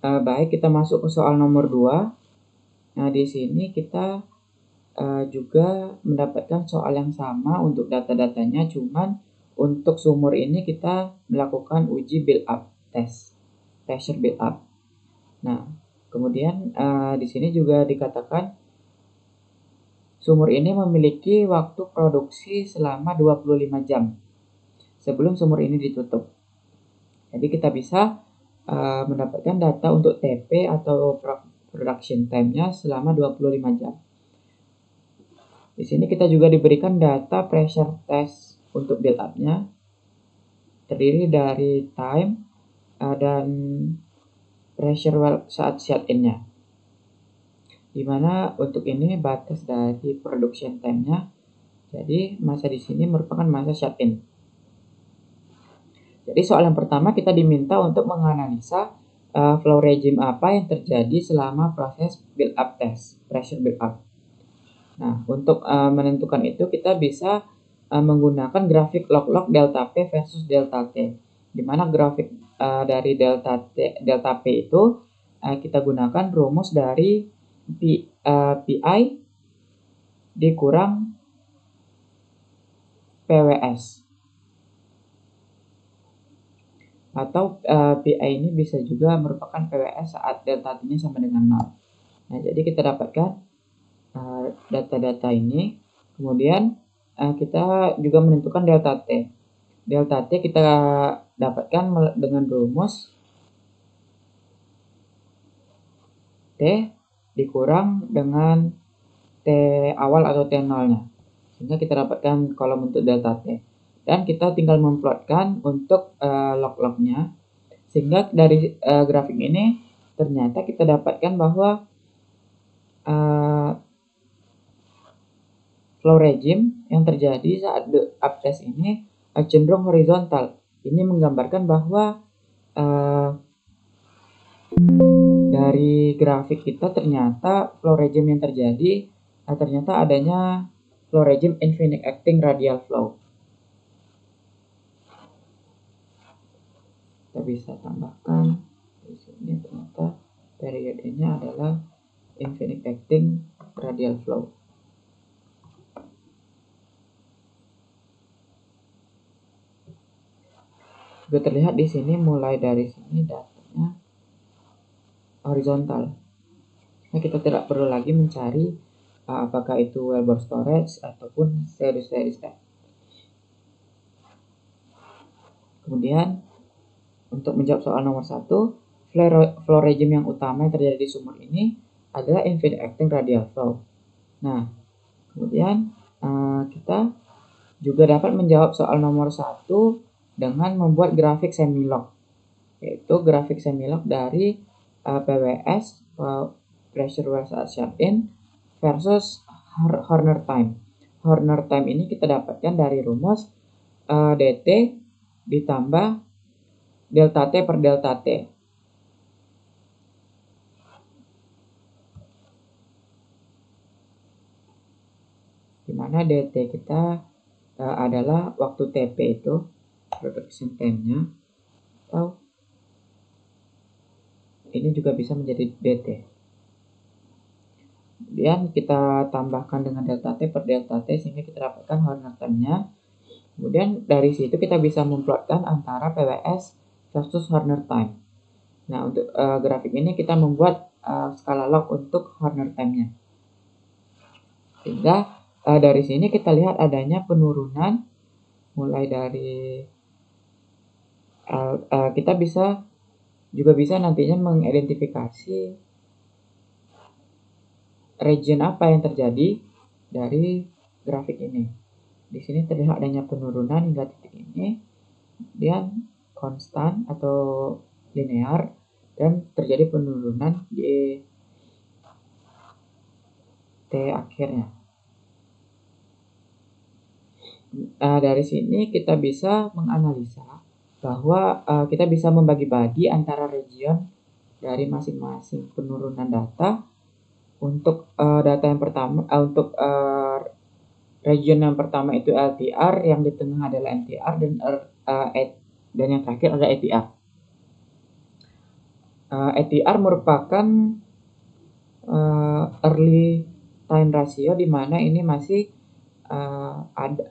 Baik, kita masuk ke soal nomor 2. Nah, di sini kita juga mendapatkan soal yang sama untuk data-datanya, cuman untuk sumur ini kita melakukan uji build up test, pressure build up. Nah, kemudian di sini juga dikatakan sumur ini memiliki waktu produksi selama 25 jam sebelum sumur ini ditutup. Jadi kita bisa mendapatkan data untuk TP atau production time-nya selama 25 jam. Di sini kita juga diberikan data pressure test untuk build up-nya, terdiri dari time dan pressure well saat shut-in-nya. Dimana untuk ini batas dari production time-nya, jadi masa di sini merupakan masa shut-in. Jadi soal yang pertama kita diminta untuk menganalisa flow regime apa yang terjadi selama proses build up test, pressure build up. Nah, untuk menentukan itu kita bisa menggunakan grafik log-log delta P versus delta T. Di mana grafik dari delta P itu kita gunakan rumus dari PI dikurang PWS. Atau PI ini bisa juga merupakan PWS saat delta T-nya sama dengan 0. Nah, jadi kita dapatkan data-data ini, kemudian kita juga menentukan delta T. Delta T kita dapatkan dengan rumus T dikurang dengan T awal atau T0-nya. Sehingga kita dapatkan kolom untuk delta T. Dan kita tinggal memplotkan untuk log-lognya, sehingga dari grafik ini ternyata kita dapatkan bahwa flow regime yang terjadi saat build up test ini cenderung horizontal. Ini menggambarkan bahwa dari grafik kita ternyata flow regime yang terjadi ternyata adanya flow regime infinite acting radial flow. Kita bisa tambahkan di sini ternyata periodenya adalah infinite acting radial flow. Juga terlihat di sini mulai dari sini datanya horizontal. Nah, kita tidak perlu lagi mencari apakah itu well-bore storage ataupun steady state. Kemudian untuk menjawab soal nomor 1, flow regime yang utama yang terjadi di sumur ini adalah infinite acting radial flow. Nah, kemudian kita juga dapat menjawab soal nomor 1 dengan membuat grafik semi-log, yaitu grafik semi-log dari PWS pressure well saat shut-in versus Horner time. Horner time ini kita dapatkan dari rumus DT ditambah delta T per delta T. Dimana DT kita adalah waktu TP itu, production time-nya, atau ini juga bisa menjadi DT. Kemudian kita tambahkan dengan delta T per delta T sehingga kita dapatkan Horner time-nya. Kemudian dari situ kita bisa memplotkan antara PWS versus Horner time. Nah, untuk grafik ini kita membuat skala log untuk Horner time-nya. Sehingga dari sini kita lihat adanya penurunan mulai dari kita juga bisa nantinya mengidentifikasi region apa yang terjadi dari grafik ini. Di sini terlihat adanya penurunan hingga titik ini, kemudian konstan atau linear, dan terjadi penurunan di T akhirnya. Dari sini kita bisa menganalisa bahwa kita bisa membagi-bagi antara region dari masing-masing penurunan data. Untuk data yang pertama, untuk region yang pertama itu LTR, yang di tengah adalah NTR, dan yang terakhir ada ATR. ATR merupakan early time ratio di mana ini masih ada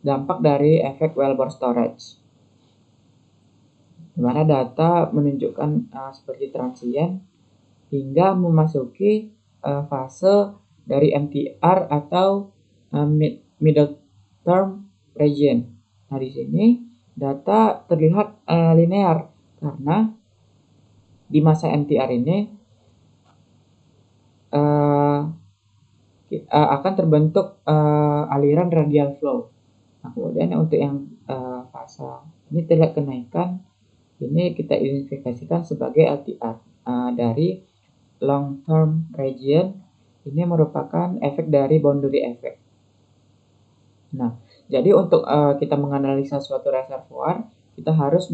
dampak dari efek Wilbur storage, di mana data menunjukkan seperti transient hingga memasuki fase dari MTR atau middle term region. Nah, di sini data terlihat linear karena di masa MTR ini akan terbentuk aliran radial flow. Nah, kemudian untuk yang fase ini terlihat kenaikan, ini kita identifikasikan sebagai LTR dari long term region. Ini merupakan efek dari boundary effect. Nah, jadi untuk kita menganalisa suatu reservoir, kita harus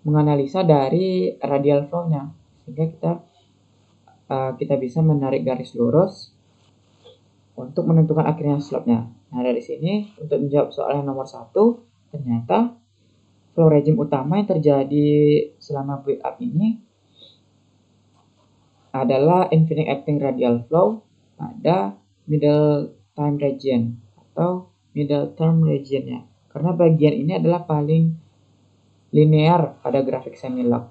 menganalisa dari radial flow-nya, sehingga kita bisa menarik garis lurus untuk menentukan akhirnya slope-nya. Nah, dari sini untuk menjawab soal yang nomor 1, ternyata flow regime utama yang terjadi selama build up ini adalah infinite acting radial flow pada middle time region atau middle term region-nya. Karena bagian ini adalah paling linear pada grafik semi-log.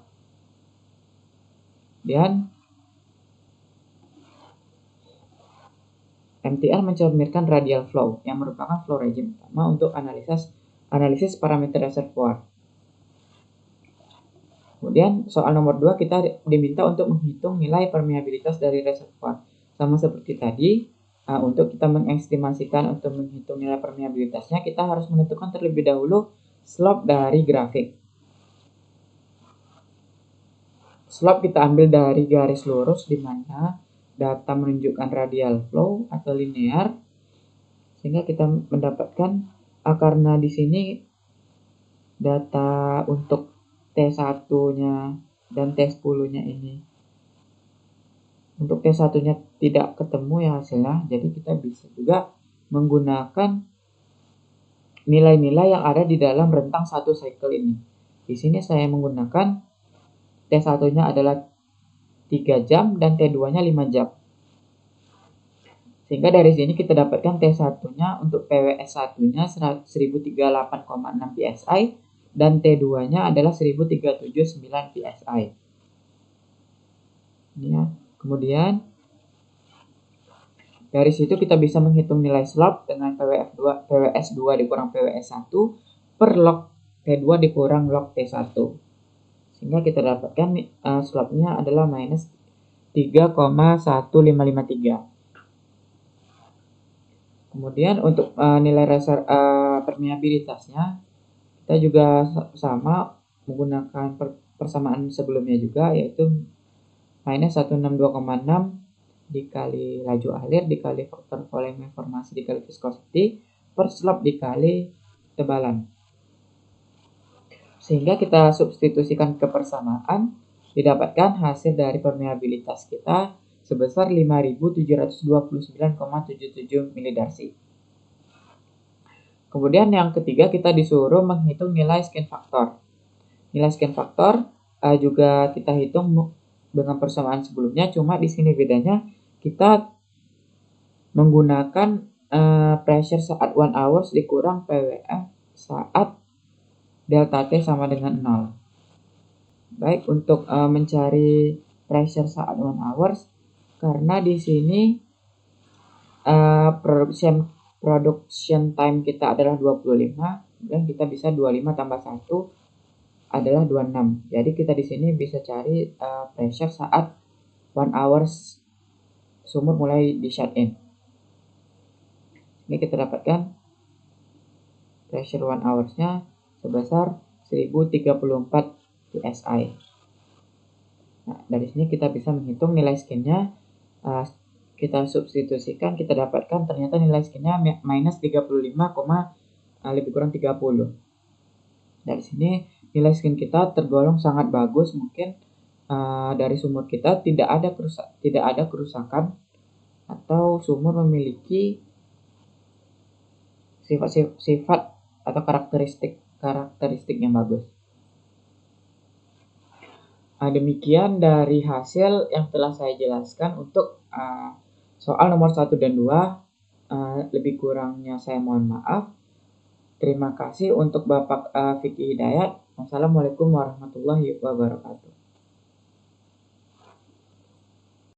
Dan MTR mencerminkan radial flow yang merupakan flow regime utama untuk analisis parameter reservoir. Kemudian soal nomor 2 kita diminta untuk menghitung nilai permeabilitas dari reservoir. Sama seperti tadi, untuk kita mengestimasikan untuk menghitung nilai permeabilitasnya, kita harus menentukan terlebih dahulu slope dari grafik. Slope kita ambil dari garis lurus di mana data menunjukkan radial flow atau linear, sehingga kita mendapatkan karena di sini data untuk T1-nya dan T10-nya ini, untuk T1-nya tidak ketemu ya hasilnya, jadi kita bisa juga menggunakan nilai-nilai yang ada di dalam rentang satu cycle ini. Di sini saya menggunakan T1-nya adalah 3 jam dan T2-nya 5 jam. Sehingga dari sini kita dapatkan T1-nya untuk PWS1-nya 1038,6 PSI dan T2-nya adalah 1039 PSI. Ini ya. Kemudian dari situ kita bisa menghitung nilai slope dengan PWS2 dikurang PWS1 per log T2 dikurang log T1. Sehingga kita dapatkan slope-nya adalah minus 3,1533. Kemudian untuk nilai permeabilitasnya kita juga sama menggunakan persamaan sebelumnya juga, yaitu minus 162,6 dikali laju alir dikali faktor volume informasi dikali viscosity per slope dikali tebalan. Sehingga kita substitusikan ke persamaan, didapatkan hasil dari permeabilitas kita sebesar 5729,77 milidarcy. Kemudian yang ketiga kita disuruh menghitung nilai skin factor. Nilai skin factor juga kita hitung dengan persamaan sebelumnya, cuma di sini bedanya kita menggunakan pressure saat 1 hours dikurang PWF saat delta T sama dengan 0. Baik, untuk mencari pressure saat 1 hours, karena di sini production time kita adalah 25, dan kita bisa 25 tambah 1 adalah 26. Jadi kita di sini bisa cari pressure saat 1 hours sumur mulai di shut in. Ini kita dapatkan pressure 1 hours-nya sebesar 1034 PSI. Nah, dari sini kita bisa menghitung nilai skin-nya. Kita substitusikan, kita dapatkan ternyata nilai skin-nya minus 35, lebih kurang 30. Dari sini nilai skin kita tergolong sangat bagus. Mungkin dari sumur kita tidak ada kerusakan atau sumur memiliki sifat atau karakteristik yang bagus. Demikian dari hasil yang telah saya jelaskan untuk soal nomor 1 dan 2. Lebih kurangnya saya mohon maaf. Terima kasih untuk Bapak Fikri Hidayat. Wassalamualaikum warahmatullahi wabarakatuh.